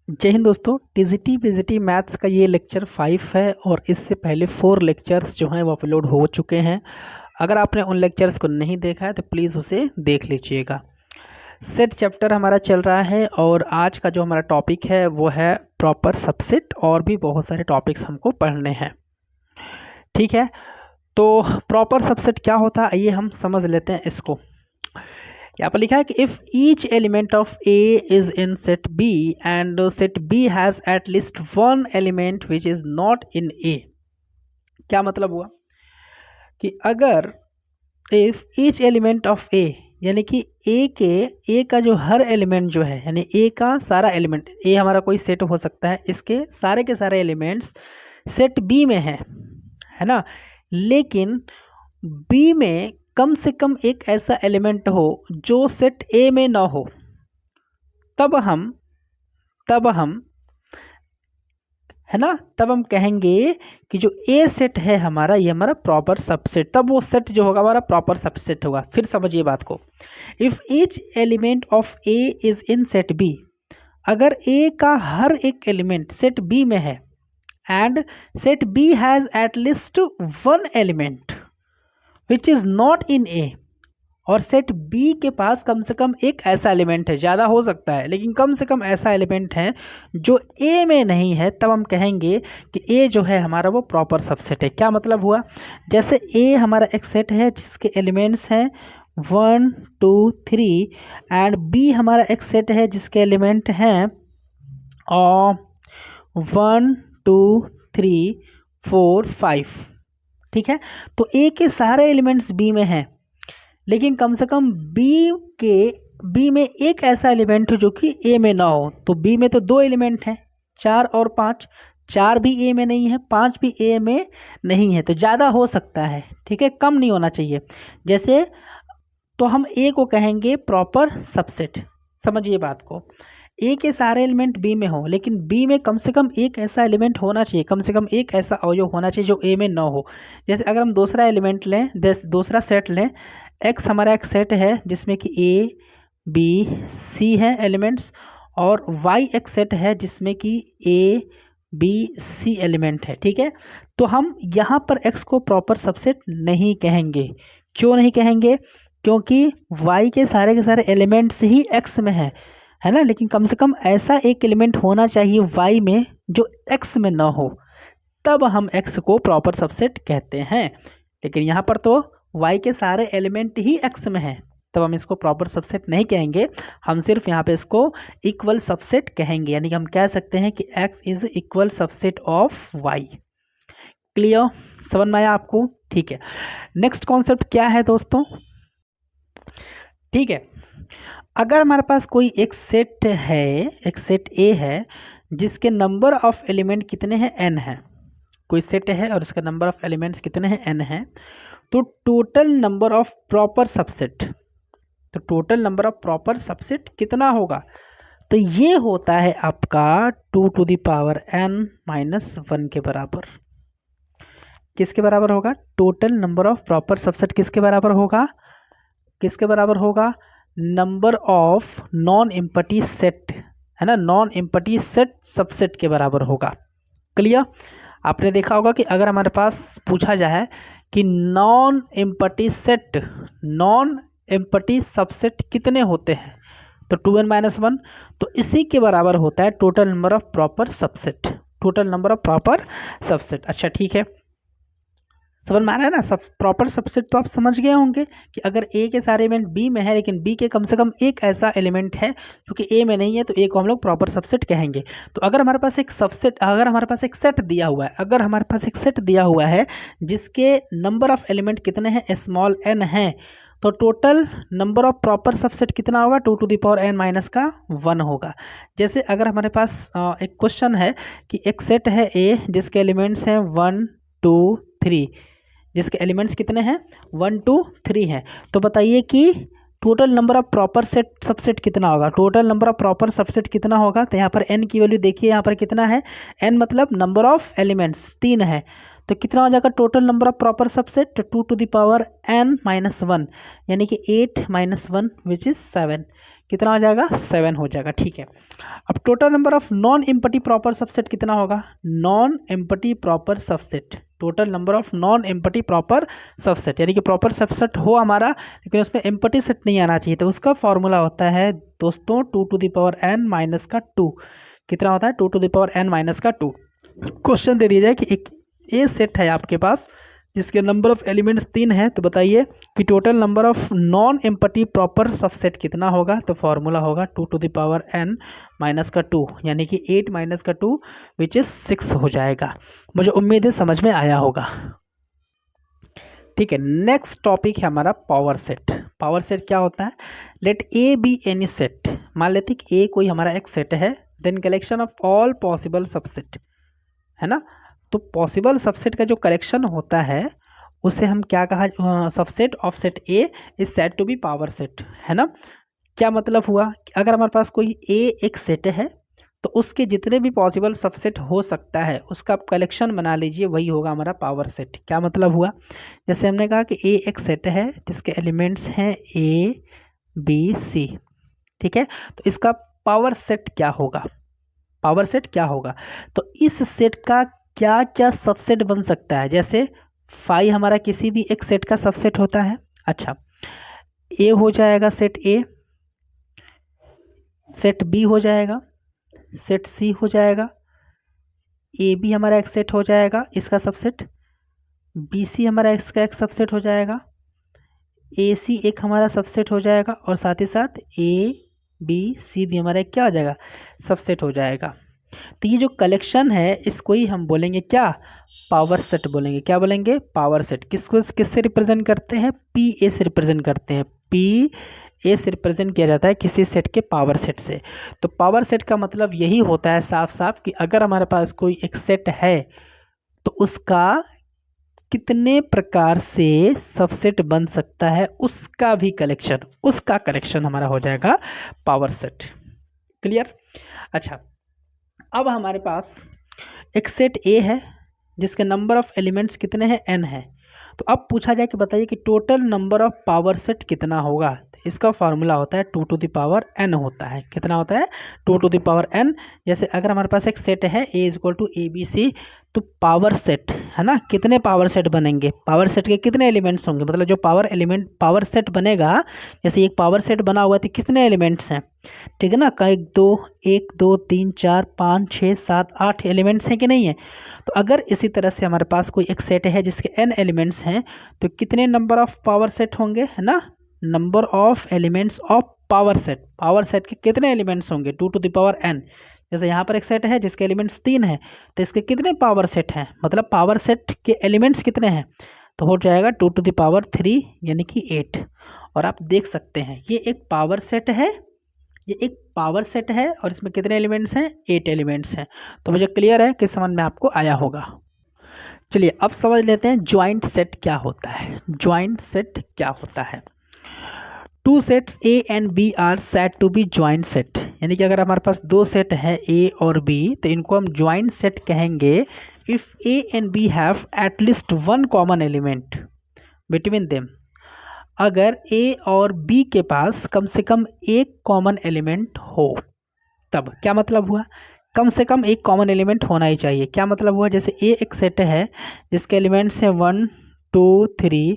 जय हिंद दोस्तों। TGT PGT maths का ये लेक्चर 5 है और इससे पहले 4 लेक्चर्स जो हैं वो अपलोड हो चुके हैं। अगर आपने उन लेक्चर्स को नहीं देखा है तो प्लीज़ उसे देख लीजिएगा। सेट चैप्टर हमारा चल रहा है और आज का जो हमारा टॉपिक है वो है प्रॉपर सबसेट, और भी बहुत सारे टॉपिक्स हमको पढ़ने हैं। ठीक है, तो प्रॉपर सबसेट क्या होता है आइए हम समझ लेते हैं इसको। यहाँ पर लिखा है कि if each element of A is in set B and set B has at least one element which is not in A. क्या मतलब हुआ कि अगर if each element of A, यानी कि ए का जो हर एलिमेंट जो है, यानी ए का सारा एलिमेंट, ए हमारा कोई सेट हो सकता है, इसके सारे के सारे एलिमेंट्स सेट बी में है ना, लेकिन बी में कम से कम एक ऐसा एलिमेंट हो जो सेट ए में ना हो, तब हम है ना, तब हम कहेंगे कि जो ए सेट है हमारा, ये हमारा प्रॉपर सबसेट, तब वो सेट जो होगा हमारा प्रॉपर सबसेट होगा। फिर समझिए बात को। If each element of A is in set B, अगर ए का हर एक एलिमेंट सेट बी में है and set B has at least one element which is not in A, और सेट बी के पास कम से कम एक ऐसा एलिमेंट है, ज़्यादा हो सकता है लेकिन कम से कम ऐसा एलिमेंट है जो ए में नहीं है, तब हम कहेंगे कि ए जो है हमारा वो प्रॉपर सबसेट है। क्या मतलब हुआ, जैसे ए हमारा एक सेट है जिसके एलिमेंट्स हैं 1 2 3 एंड बी हमारा एक सेट है जिसके एलिमेंट हैं 1 2 3 4 5। ठीक है, तो ए के सारे एलिमेंट्स बी में हैं, लेकिन कम से कम बी में एक ऐसा एलिमेंट हो जो कि ए में ना हो। तो बी में तो दो एलिमेंट हैं, 4 और 5, 4 भी ए में नहीं है, 5 भी ए में नहीं है, तो ज़्यादा हो सकता है। ठीक है, कम नहीं होना चाहिए। जैसे तो हम ए को कहेंगे प्रॉपर सबसेट। समझिए बात को, ए के सारे एलिमेंट बी में हो, लेकिन बी में कम से कम एक ऐसा एलिमेंट होना चाहिए, कम से कम एक ऐसा अवयव होना चाहिए जो ए में ना हो। जैसे अगर हम दूसरा एलिमेंट लें, दूसरा सेट लें, एक्स हमारा एक सेट है जिसमें कि ए बी सी है एलिमेंट्स, और वाई एक सेट है जिसमें कि ए बी सी एलिमेंट है। ठीक है, तो हम यहाँ पर एक्स को प्रॉपर सबसेट नहीं कहेंगे। क्यों नहीं कहेंगे? क्योंकि वाई के सारे एलिमेंट्स ही एक्स में है ना, लेकिन कम से कम ऐसा एक एलिमेंट होना चाहिए वाई में जो एक्स में ना हो, तब हम एक्स को प्रॉपर सबसेट कहते हैं। लेकिन यहाँ पर तो y के सारे एलिमेंट ही x में हैं, तब हम इसको प्रॉपर सबसेट नहीं कहेंगे, हम सिर्फ यहाँ पे इसको इक्वल सबसेट कहेंगे। यानी कि हम कह सकते हैं कि x is equal subset of y। Clear? समझ में आया आपको? ठीक है, नेक्स्ट कॉन्सेप्ट क्या है दोस्तों? ठीक है, अगर हमारे पास कोई एक सेट है, एक सेट A है जिसके नंबर ऑफ एलिमेंट कितने हैं, n है। कोई सेट है और उसका नंबर ऑफ एलिमेंट्स कितने हैं, n है। तो total number of proper subset, तो total number of proper subset कितना होगा? तो ये होता है आपका 2 टू द पावर n-1 के बराबर। किसके बराबर होगा? Total number of proper subset किसके बराबर होगा? किसके बराबर होगा? Number of non empty set, है ना, नॉन एम्प्टी सेट सबसेट के बराबर होगा। क्लियर? आपने देखा होगा कि अगर हमारे पास पूछा जाए कि non empty set, non empty subset कितने होते हैं, तो 2n-1, तो इसी के बराबर होता है total number of proper subset, total number of proper subset. अच्छा ठीक है, समझ में आ रहा है ना? सब प्रॉपर सबसेट तो आप समझ गए होंगे कि अगर ए के सारे एलिमेंट बी में है लेकिन बी के कम से कम एक ऐसा एलिमेंट है जो कि ए में नहीं है, तो ए को हम लोग प्रॉपर सबसेट कहेंगे। तो अगर हमारे पास एक सबसेट, अगर हमारे पास एक सेट दिया हुआ है, अगर हमारे पास एक सेट दिया हुआ है जिसके नंबर ऑफ एलिमेंट कितने हैं, स्मॉल n है, तो total number of proper subset कितना होगा? 2 टू द पावर n-1 होगा। जैसे अगर हमारे पास एक क्वेश्चन है कि एक सेट है ए जिसके एलिमेंट्स हैं 1 2 3, जिसके एलिमेंट्स कितने हैं? 1 2 3 हैं, तो बताइए कि total number of proper set subset कितना होगा? Total number of proper subset कितना होगा? तो यहाँ पर n की वैल्यू देखिए, यहाँ पर कितना है, n मतलब नंबर ऑफ एलिमेंट्स 3 है, तो कितना हो जाएगा total number of proper subset? 2 to the power n-1, यानी कि 8 - 1 विच इज़ 7। कितना हो जाएगा 7 हो जाएगा। ठीक है, अब total number of non empty proper subset कितना होगा, non empty proper subset, total number of non empty proper subset, यानी कि प्रॉपर सबसेट हो हमारा लेकिन उसमें एम्प्टी सेट नहीं आना चाहिए, तो उसका फॉर्मूला होता है दोस्तों 2 to the power n minus का 2। कितना होता है 2 to the power n minus का 2। क्वेश्चन दे दिया जाए कि एक ए सेट है आपके पास जिसके नंबर ऑफ एलिमेंट्स 3 है, तो बताइए कि total number of non empty proper subset कितना होगा, तो फॉर्मूला होगा 2 to the power n minus का 2, यानी कि 8 माइनस का 2 विच इज 6 हो जाएगा। मुझे उम्मीद है समझ में आया होगा। ठीक है, नेक्स्ट टॉपिक है हमारा पावर सेट। पावर सेट क्या होता है, let A be any set, मान लेते कि ए कोई हमारा एक सेट है, then collection of all possible subset, है ना। तो पॉसिबल सबसेट का जो कलेक्शन होता है उसे हम क्या कहा, subset of set A is said to be power set, है ना। क्या मतलब हुआ कि अगर हमारे पास कोई ए एक सेट है तो उसके जितने भी पॉसिबल सबसेट हो सकता है उसका कलेक्शन बना लीजिए, वही होगा हमारा पावर सेट। क्या मतलब हुआ, जैसे हमने कहा कि ए एक सेट है जिसके एलिमेंट्स हैं ए बी सी, ठीक है, तो इसका पावर सेट क्या होगा, पावर सेट क्या होगा, तो इस सेट का क्या क्या सबसेट बन सकता है, जैसे फाई हमारा किसी भी एक सेट का सबसेट होता है। अच्छा, ए हो जाएगा सेट ए, सेट बी हो जाएगा, सेट सी हो जाएगा, ए बी हमारा एक सेट हो जाएगा इसका सबसेट, बी सी हमारा इसका एक सबसेट हो जाएगा, ए सी एक हमारा सबसेट हो जाएगा, और साथ ही साथ ए बी सी भी हमारा एक क्या हो जाएगा, सबसेट हो जाएगा। तो ये जो कलेक्शन है इसको ही हम बोलेंगे क्या, पावर सेट बोलेंगे। क्या बोलेंगे, पावर सेट। किसको किससे रिप्रेजेंट करते हैं, पी ए से रिप्रेजेंट करते हैं, पी ए से रिप्रेजेंट किया जाता है किसी सेट के पावर सेट से। तो पावर सेट का मतलब यही होता है साफ साफ कि अगर हमारे पास कोई एक सेट है तो उसका कितने प्रकार से सबसेट बन सकता है उसका भी कलेक्शन, उसका कलेक्शन हमारा हो जाएगा पावर सेट। क्लियर। अच्छा, अब हमारे पास एक सेट ए है जिसके नंबर ऑफ एलिमेंट्स कितने हैं, n है। तो अब पूछा जाए कि बताइए कि total number of power set कितना होगा, तो इसका फार्मूला होता है 2 to the power n होता है। कितना होता है, 2 to the power n। जैसे अगर हमारे पास एक सेट है a is equal to A B C, तो पावर सेट है ना, कितने पावर सेट बनेंगे, पावर सेट के कितने एलिमेंट्स होंगे, मतलब जो पावर सेट बनेगा, जैसे एक पावर सेट बना हुआ है तो कितने एलिमेंट्स हैं, ठीक है ना, कई 1 2 3 4 5 6 7 8 एलिमेंट्स हैं कि नहीं है। तो अगर इसी तरह से हमारे पास कोई एक सेट है जिसके n एलिमेंट्स हैं तो कितने नंबर ऑफ पावर सेट होंगे, है ना, number of elements of power set, power set के कितने एलिमेंट्स होंगे 2 to the power n। जैसे यहाँ पर एक सेट है जिसके एलिमेंट्स 3 हैं तो इसके कितने पावर सेट हैं, मतलब पावर सेट के एलिमेंट्स कितने हैं, तो हो जाएगा 2 to the power 3 यानी कि 8। और आप देख सकते हैं ये एक पावर सेट है, ये एक पावर सेट है और इसमें कितने एलिमेंट्स हैं, 8 एलिमेंट्स हैं। तो मुझे क्लियर है कि समझ में आपको आया होगा। चलिए अब समझ लेते हैं ज्वाइंट सेट क्या होता है। ज्वाइंट सेट क्या होता है, two sets A and B are said to be joint set, यानी कि अगर हमारे पास दो सेट है ए और बी तो इनको हम ज्वाइंट सेट कहेंगे if A and B have at least one common element between them. अगर ए और बी के पास कम से कम एक कॉमन एलिमेंट हो, तब क्या मतलब हुआ, कम से कम एक कॉमन एलिमेंट होना ही चाहिए। क्या मतलब हुआ, जैसे ए एक सेट है जिसके एलिमेंट्स हैं 1 2 3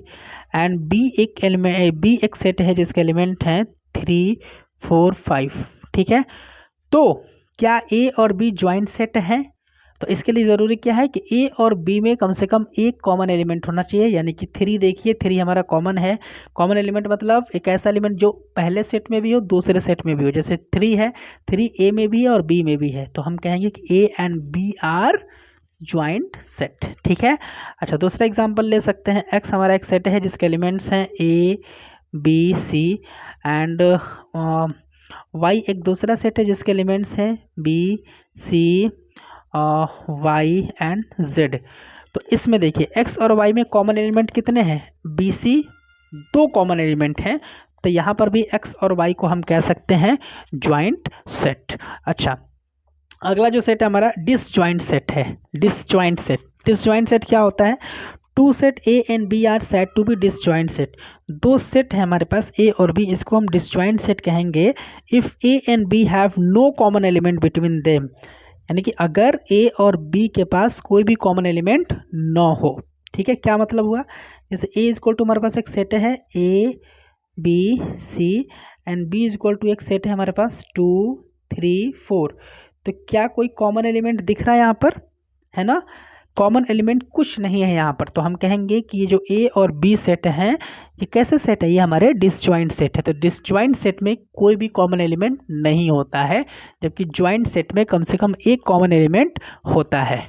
एंड बी एक सेट है जिसके एलिमेंट हैं 3 4 5, ठीक है। तो क्या ए और बी ज्वाइंट सेट हैं, तो इसके लिए ज़रूरी क्या है कि ए और बी में कम से कम एक कॉमन एलिमेंट होना चाहिए, यानी कि 3 देखिए 3 हमारा कॉमन है। कॉमन एलिमेंट मतलब एक ऐसा एलिमेंट जो पहले सेट में भी हो दूसरे सेट में भी हो, जैसे 3 है, 3 ए में भी है और बी में भी है, तो हम कहेंगे कि A and B are joint set, ठीक है। अच्छा, दूसरा एग्जांपल ले सकते हैं, एक्स हमारा एक सेट है जिसके एलिमेंट्स हैं A B C and Y एक दूसरा सेट है जिसके एलिमेंट्स हैं B C Y and Z. तो इसमें देखिए एक्स और वाई में कॉमन एलिमेंट कितने हैं, बी सी 2 कॉमन एलिमेंट हैं, तो यहाँ पर भी एक्स और वाई को हम कह सकते हैं ज्वाइंट सेट। अच्छा, अगला जो सेट है हमारा डिसज्वाइंट सेट है। डिसज्वाइंट सेट क्या होता है, two set A and B are set to be disjoint set. दो सेट है हमारे पास ए और बी, इसको हम डिसजॉइंट सेट कहेंगे if A and B have no common element between them, यानी कि अगर ए और बी के पास कोई भी कॉमन एलिमेंट न हो। ठीक है, क्या मतलब हुआ, जैसे ए इज इक्वल टू हमारे पास एक सेट है A B C and B is equal to एक सेट है हमारे पास 2 3 4। तो क्या कोई कॉमन एलिमेंट दिख रहा है यहाँ पर, है ना, कॉमन एलिमेंट कुछ नहीं है यहाँ पर। तो हम कहेंगे कि ये जो ए और बी सेट हैं ये कैसे सेट है, ये हमारे डिसजॉइंट सेट है। तो डिसजॉइंट सेट में कोई भी कॉमन एलिमेंट नहीं होता है, जबकि जॉइंट सेट में कम से कम एक कॉमन एलिमेंट होता है।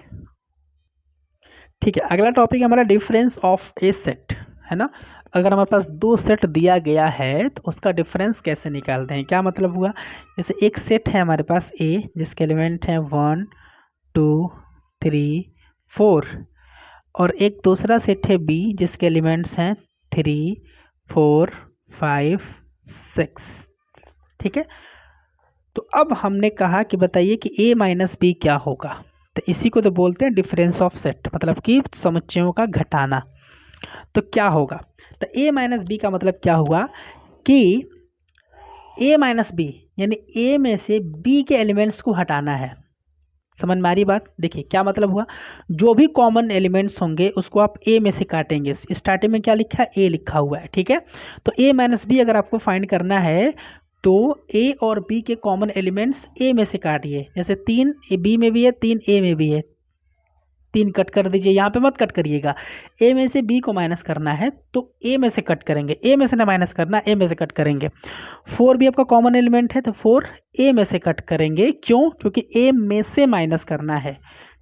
ठीक है, अगला टॉपिक हमारा डिफरेंस ऑफ ए सेट, है ना। अगर हमारे पास दो सेट दिया गया है तो उसका डिफरेंस कैसे निकालते हैं, क्या मतलब हुआ, जैसे एक सेट है हमारे पास ए जिसके एलिमेंट हैं 1 2 3 4 और एक दूसरा सेट है बी जिसके एलिमेंट्स हैं 3 4 5 6। ठीक है, तो अब हमने कहा कि बताइए कि ए माइनस बी क्या होगा, तो इसी को तो बोलते हैं डिफरेंस ऑफ सेट, मतलब कि समुच्चयों का घटाना। तो क्या होगा, तो ए माइनस बी का मतलब क्या हुआ कि ए माइनस बी यानी ए में से बी के एलिमेंट्स को हटाना है। समझ में आ रही बात, देखिए क्या मतलब हुआ, जो भी कॉमन एलिमेंट्स होंगे उसको आप ए में से काटेंगे। स्टार्टिंग में क्या लिखा है, ए लिखा हुआ है। ठीक है, तो ए माइनस बी अगर आपको फाइंड करना है तो ए और बी के कॉमन एलिमेंट्स ए में से काटिए। जैसे 3 बी में भी है 3 ए में भी है, 3 कट कर दीजिए, यहाँ पे मत कट करिएगा। ए में से बी को माइनस करना है तो ए में से कट करेंगे, ए में से ना माइनस करना, ए में से कट करेंगे। 4 भी आपका कॉमन एलिमेंट है तो 4 ए में से कट करेंगे, क्यों, क्योंकि ए में से माइनस करना है।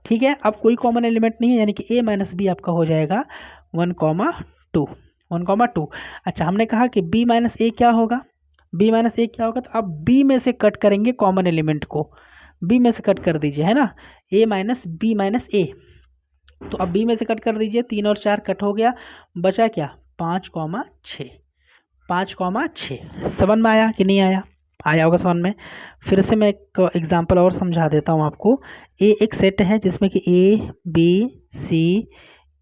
ठीक है, अब कोई कॉमन एलिमेंट नहीं है, यानी कि ए माइनस बी आपका हो जाएगा 1,2 1,2। अच्छा, हमने कहा कि बी माइनस ए क्या होगा, बी माइनस ए क्या होगा, तो अब बी में से कट करेंगे कॉमन एलिमेंट को, बी में से कट कर दीजिए, है ना, ए माइनस बी माइनस ए। तो अब बी में से कट कर दीजिए, 3 और 4 कट हो गया, बचा क्या 5,6 5,6। समझ में आया कि नहीं आया, आया होगा समझ में। फिर से मैं एक एग्जांपल और समझा देता हूँ आपको। ए एक सेट है जिसमें कि A B C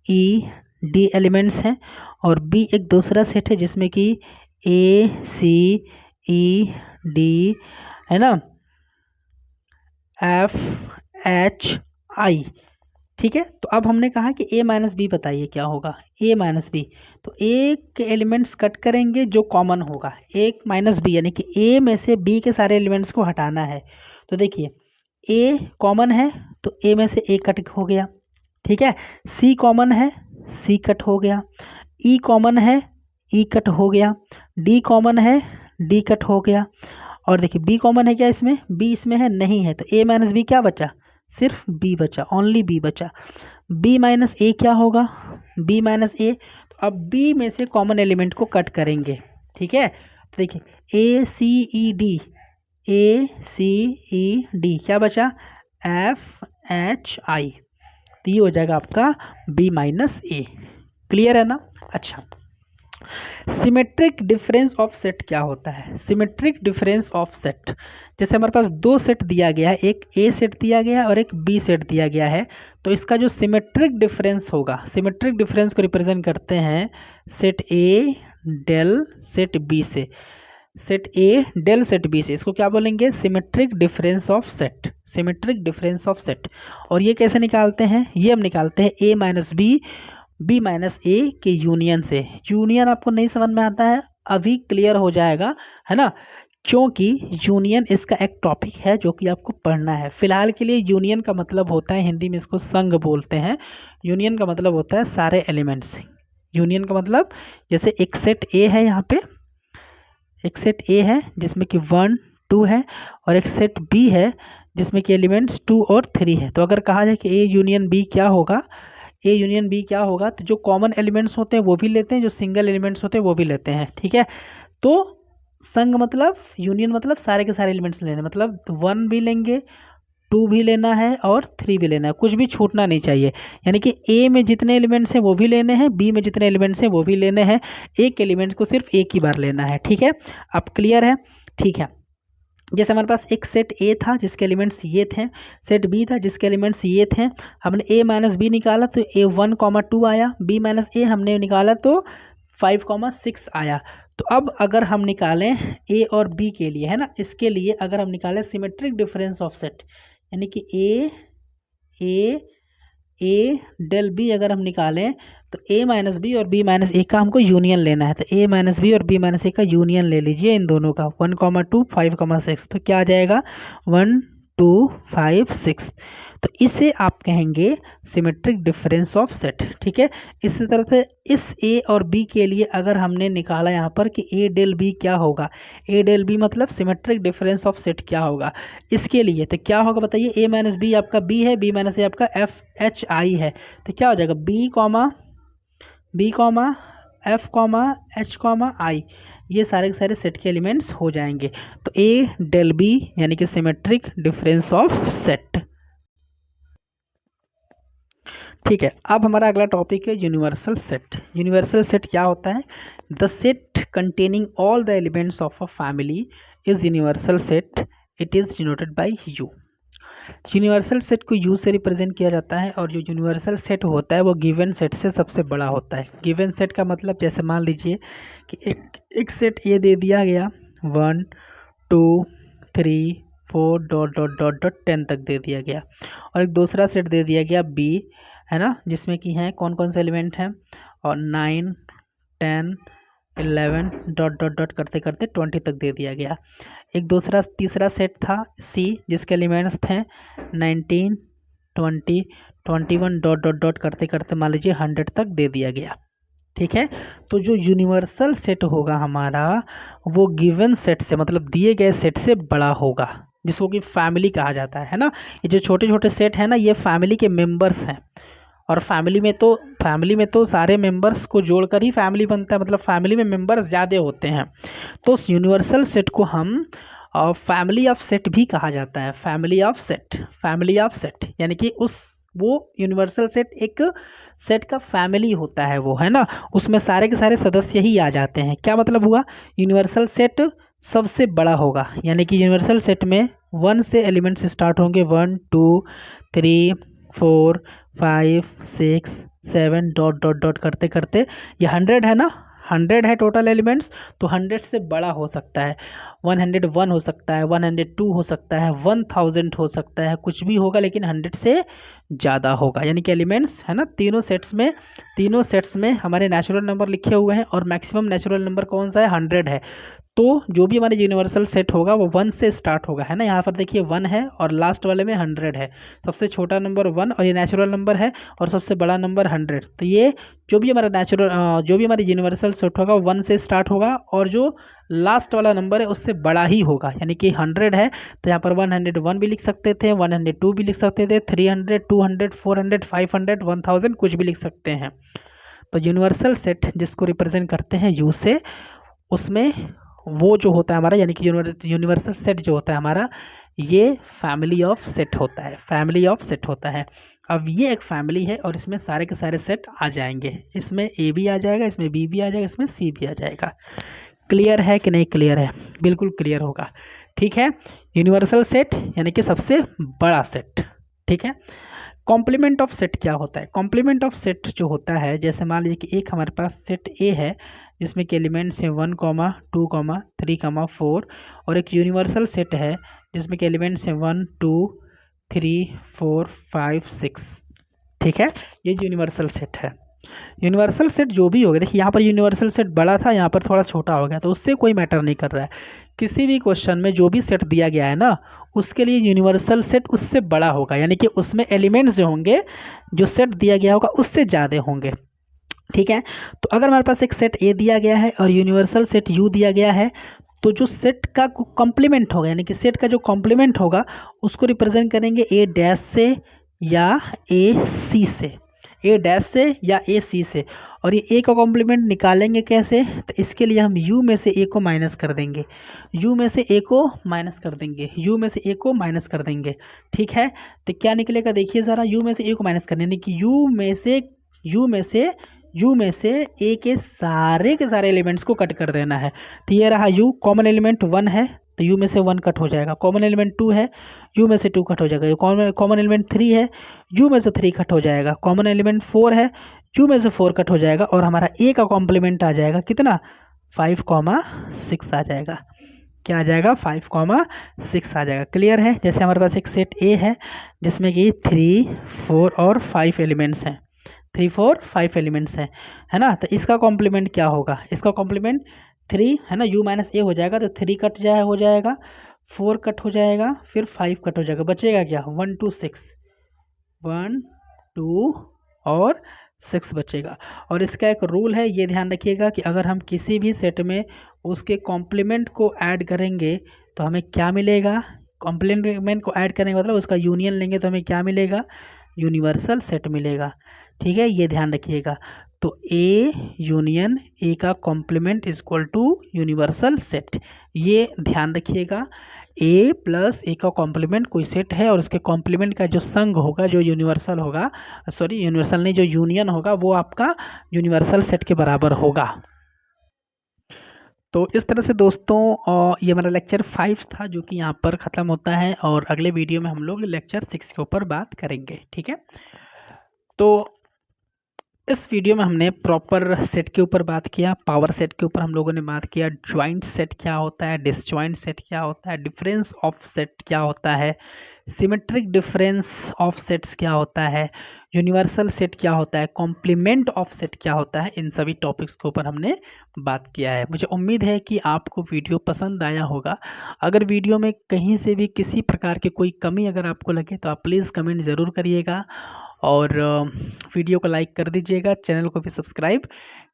E D elements हैं और बी एक दूसरा सेट है जिसमें कि ए सी ई डी, है ना, एफ एच आई। ठीक है, तो अब हमने कहा कि ए माइनस बी बताइए क्या होगा, ए माइनस बी, तो ए के एलिमेंट्स कट करेंगे जो कॉमन होगा, ए माइनस बी यानी कि ए में से बी के सारे एलिमेंट्स को हटाना है। तो देखिए ए कॉमन है तो ए में से ए कट हो गया। ठीक है, सी कॉमन है, सी कट हो गया, ई कॉमन है, ई कट हो गया, डी कॉमन है, डी कट हो गया, और देखिए बी कॉमन है क्या इसमें, बी इसमें है नहीं है, तो ए माइनस बी क्या बचा, सिर्फ बी बचा, ओनली बी बचा। बी माइनस ए क्या होगा, बी माइनस ए, तो अब बी में से कॉमन एलिमेंट को कट करेंगे। ठीक है, तो देखिए ए सी ई डी, ए सी ई डी क्या बचा, एफ एच आई, तो ये हो जाएगा आपका बी माइनस ए। क्लियर है ना। अच्छा, सिमेट्रिक डिफरेंस ऑफ सेट क्या होता है, सिमेट्रिक डिफरेंस ऑफ सेट, जैसे हमारे पास दो सेट दिया गया है, एक ए सेट दिया गया है और एक बी सेट दिया गया है, तो इसका जो सिमेट्रिक डिफरेंस होगा, सिमेट्रिक डिफरेंस को रिप्रेजेंट करते हैं set A del set B से, set A del set B से, इसको क्या बोलेंगे, symmetric difference of set, symmetric difference of set. और ये कैसे निकालते हैं, ये हम निकालते हैं A minus B, B minus A के यूनियन से। यूनियन आपको नहीं समझ में आता है, अभी क्लियर हो जाएगा, है ना, क्योंकि यूनियन इसका एक टॉपिक है जो कि आपको पढ़ना है। फिलहाल के लिए यूनियन का मतलब होता है, हिंदी में इसको संघ बोलते हैं, यूनियन का मतलब होता है सारे एलिमेंट्स। यूनियन का मतलब जैसे एक सेट ए है, यहाँ पे एक सेट ए है जिसमें कि 1 2 है और एक सेट बी है जिसमें कि एलिमेंट्स 2 और 3 है। तो अगर कहा जाए कि ए यूनियन बी क्या होगा, ए यूनियन बी क्या होगा, तो जो कॉमन एलिमेंट्स होते हैं वो भी लेते हैं, जो सिंगल एलिमेंट्स होते हैं वो भी लेते हैं। ठीक है, तो संघ मतलब यूनियन मतलब सारे के सारे एलिमेंट्स लेने, मतलब 1 भी लेंगे, 2 भी लेना है और 3 भी लेना है, कुछ भी छूटना नहीं चाहिए। यानी कि ए में जितने एलिमेंट्स हैं वो भी लेने हैं, बी में जितने एलिमेंट्स हैं वो भी लेने हैं, एक एलिमेंट्स को सिर्फ एक ही बार लेना है। ठीक है, अब क्लियर है। ठीक है, जैसे हमारे पास एक सेट ए था जिसके एलिमेंट्स ये थे, सेट बी था जिसके एलिमेंट्स ये थे, हमने ए माइनस बी निकाला तो ए 1,2 आया, बी माइनस ए हमने निकाला तो 5,6 आया। तो अब अगर हम निकालें ए और बी के लिए, है ना, इसके लिए अगर हम निकालें सिमेट्रिक डिफरेंस ऑफ सेट, यानी कि ए डेल बी अगर हम निकालें तो ए माइनस बी और बी माइनस ए का हमको यूनियन लेना है। तो ए माइनस बी और बी माइनस ए का यूनियन ले लीजिए इन दोनों का, 1,2 5,6, तो क्या आ जाएगा 1 2 5 6। तो इसे आप कहेंगे सिमेट्रिक डिफरेंस ऑफ सेट। ठीक है, इसी तरह से इस ए और बी के लिए अगर हमने निकाला यहाँ पर कि ए डेल बी क्या होगा, ए डेल बी मतलब सिमेट्रिक डिफरेंस ऑफ सेट क्या होगा इसके लिए, तो क्या होगा बताइए, ए माइनस बी आपका बी है, बी माइनस ए आपका एफ एच आई है, तो क्या हो जाएगा B comma F comma H comma I, ये सारे के सारे सेट के एलिमेंट्स हो जाएंगे। तो ए डेल बी यानी कि सिमेट्रिक डिफरेंस ऑफ सेट। ठीक है, अब हमारा अगला टॉपिक है यूनिवर्सल सेट। यूनिवर्सल सेट क्या होता है, the set containing all the elements of a family is universal set, it is denoted by you. Universal set को यू से रिप्रेजेंट किया जाता है और जो यूनिवर्सल सेट होता है वो गिवन सेट से सबसे बड़ा होता है। गिवन सेट का मतलब जैसे मान लीजिए कि एक सेट ए दे दिया गया 1 2 3 4 डॉट डॉट डॉट डॉट 10 तक दे दिया गया, और एक दूसरा सेट दे दिया गया बी, है ना, जिसमें कि हैं कौन कौन से एलिमेंट हैं, और 9 10 11 डॉट डॉट डॉट करते करते 20 तक दे दिया गया। एक दूसरा तीसरा सेट था सी जिसके एलिमेंट्स थे 19 20 21 डॉट डॉट डॉट करते करते मान लीजिए 100 तक दे दिया गया। ठीक है, तो जो यूनिवर्सल सेट होगा हमारा वो गिवन सेट से मतलब दिए गए सेट से बड़ा होगा, जिसको कि फैमिली कहा जाता है ना। ये जो छोटे छोटे सेट हैं ना ये फैमिली के मेंबर्स हैं, और फैमिली में तो सारे मेंबर्स को जोड़कर ही फैमिली बनता है, मतलब फैमिली में मेंबर्स ज़्यादा होते हैं। तो उस यूनिवर्सल सेट को हम फैमिली ऑफ सेट भी कहा जाता है, फैमिली ऑफ सेट यानी कि वो यूनिवर्सल सेट एक सेट का फैमिली होता है वो, है ना, उसमें सारे के सारे सदस्य ही आ जाते हैं। क्या मतलब हुआ, यूनिवर्सल सेट सबसे बड़ा होगा, यानी कि यूनिवर्सल सेट में 1 से एलिमेंट्स स्टार्ट होंगे, 1 2 3 4 5 6 7 डॉट डॉट डॉट करते करते ये 100 है ना, 100 है टोटल एलिमेंट्स, तो 100 से बड़ा हो सकता है, 101 हो सकता है, 102 हो सकता है, 1000 हो सकता है, कुछ भी होगा लेकिन 100 से ज़्यादा होगा। यानी कि एलिमेंट्स है ना तीनों सेट्स में हमारे नेचुरल नंबर लिखे हुए हैं और मैक्सिमम नेचुरल नंबर कौन सा है 100 है। तो जो भी हमारे यूनिवर्सल सेट होगा वो 1 से स्टार्ट होगा, है ना, यहाँ पर देखिए 1 है और लास्ट वाले में 100 है, सबसे छोटा नंबर 1 और ये नेचुरल नंबर है और सबसे बड़ा नंबर 100। तो ये जो भी हमारा यूनिवर्सल सेट होगा वो 1 से स्टार्ट होगा और जो लास्ट वाला नंबर है उससे बड़ा ही होगा, यानी कि 100 है तो यहाँ पर 101 भी लिख सकते थे, 102 भी लिख सकते थे, 300 200 400 500 1000 कुछ भी लिख सकते हैं। तो यूनिवर्सल सेट जिसको रिप्रेजेंट करते हैं यू से, उसमें वो जो होता है हमारा, यानी कि यूनिवर्सल सेट जो होता है हमारा ये फैमिली ऑफ सेट होता है। अब ये एक फैमिली है और इसमें सारे के सारे सेट आ जाएंगे, इसमें ए भी आ जाएगा, इसमें बी भी आ जाएगा, इसमें सी भी आ जाएगा। क्लियर है कि नहीं क्लियर है, बिल्कुल क्लियर होगा। ठीक है, यूनिवर्सल सेट यानी कि सबसे बड़ा सेट। ठीक है, कॉम्प्लीमेंट ऑफ सेट क्या होता है, कॉम्प्लीमेंट ऑफ सेट जो होता है, जैसे मान लीजिए कि एक हमारे पास सेट ए है जिसमें कि एलिमेंट्स हैं 1 2 3 4, और एक यूनिवर्सल सेट है जिसमें कि एलिमेंट्स हैं 1 2 3 4 5 6। ठीक है, ये यूनिवर्सल सेट है। यूनिवर्सल सेट जो भी हो गया, देखिए यहाँ पर यूनिवर्सल सेट बड़ा था, यहाँ पर थोड़ा छोटा हो गया, तो उससे कोई मैटर नहीं कर रहा है। किसी भी क्वेश्चन में जो भी सेट दिया गया है ना उसके लिए यूनिवर्सल सेट उससे बड़ा होगा, यानी कि उसमें एलिमेंट्स जो होंगे जो सेट दिया गया होगा उससे ज़्यादा होंगे। ठीक है, तो अगर हमारे पास एक सेट ए दिया गया है और यूनिवर्सल सेट यू दिया गया है, तो जो सेट का कॉम्प्लीमेंट होगा, यानी कि सेट का जो कॉम्प्लीमेंट होगा उसको रिप्रेजेंट करेंगे ए डैश से या ए सी से, ए डैश से या ए सी से। और ये ए का कॉम्प्लीमेंट निकालेंगे कैसे, तो इसके लिए हम यू में से ए को माइनस कर देंगे, यू में से ए को माइनस कर देंगे। ठीक है, तो क्या निकलेगा देखिए ज़रा, यू में से ए को माइनस करने, यानी कि यू में से ए के सारे एलिमेंट्स को कट कर देना है। तो ये रहा यू, कॉमन एलिमेंट 1 है तो u में से 1 कट हो जाएगा। कॉमन एलिमेंट 2 है, u में से 2 कट हो जाएगा। कॉमन एलिमेंट 3 है, u में से 3 कट हो जाएगा। कॉमन एलिमेंट 4 है, u में से 4 कट हो जाएगा। और हमारा a का कॉम्प्लीमेंट आ जाएगा कितना, 5,6 आ जाएगा। क्या आ जाएगा, 5,6 आ जाएगा। क्लियर है। जैसे हमारे पास एक सेट A है जिसमें कि 3, 4 और 5 एलिमेंट्स हैं, 3, 4, 5 एलिमेंट्स हैं, है ना। तो इसका कॉम्प्लीमेंट क्या होगा, इसका कॉम्प्लीमेंट 3 है ना, u माइनस ए हो जाएगा। तो 3 कट हो जाएगा, 4 कट हो जाएगा, फिर 5 कट हो जाएगा। बचेगा क्या, 1, 2, 6, 1, 2 और 6 बचेगा। और इसका एक रूल है, ये ध्यान रखिएगा कि अगर हम किसी भी सेट में उसके कॉम्प्लीमेंट को ऐड करेंगे तो हमें क्या मिलेगा, कॉम्प्लीमेंट को ऐड करने का मतलब उसका यूनियन लेंगे तो हमें क्या मिलेगा, यूनिवर्सल सेट मिलेगा। ठीक है, ये ध्यान रखिएगा। तो ए यूनियन ए का complement is equal to universal set, ये ध्यान रखिएगा। ए प्लस ए का कॉम्प्लीमेंट कोई सेट है और उसके कॉम्प्लीमेंट का जो संग होगा, जो यूनिवर्सल होगा, सॉरी यूनिवर्सल नहीं, जो यूनियन होगा वो आपका यूनिवर्सल सेट के बराबर होगा। तो इस तरह से दोस्तों ये हमारा लेक्चर 5 था जो कि यहाँ पर ख़त्म होता है, और अगले वीडियो में हम लोग लेक्चर 6 के ऊपर बात करेंगे। ठीक है, तो इस वीडियो में हमने प्रॉपर सेट के ऊपर बात किया, पावर सेट के ऊपर हम लोगों ने बात किया, ज्वाइंट सेट क्या होता है, डिसज्वाइंट सेट क्या होता है, डिफरेंस ऑफ सेट क्या होता है, सिमेट्रिक डिफरेंस ऑफ सेट्स क्या होता है, यूनिवर्सल सेट क्या होता है, कॉम्प्लीमेंट ऑफ सेट क्या होता है, इन सभी टॉपिक्स के ऊपर हमने बात किया है। मुझे उम्मीद है कि आपको वीडियो पसंद आया होगा। अगर वीडियो में कहीं से भी किसी प्रकार की कोई कमी अगर आपको लगे तो आप प्लीज़ कमेंट ज़रूर करिएगा, और वीडियो को लाइक कर दीजिएगा, चैनल को भी सब्सक्राइब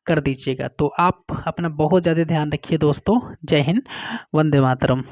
कर दीजिएगा। तो आप अपना बहुत ज़्यादा ध्यान रखिए दोस्तों। जय हिंद, वंदे मातरम।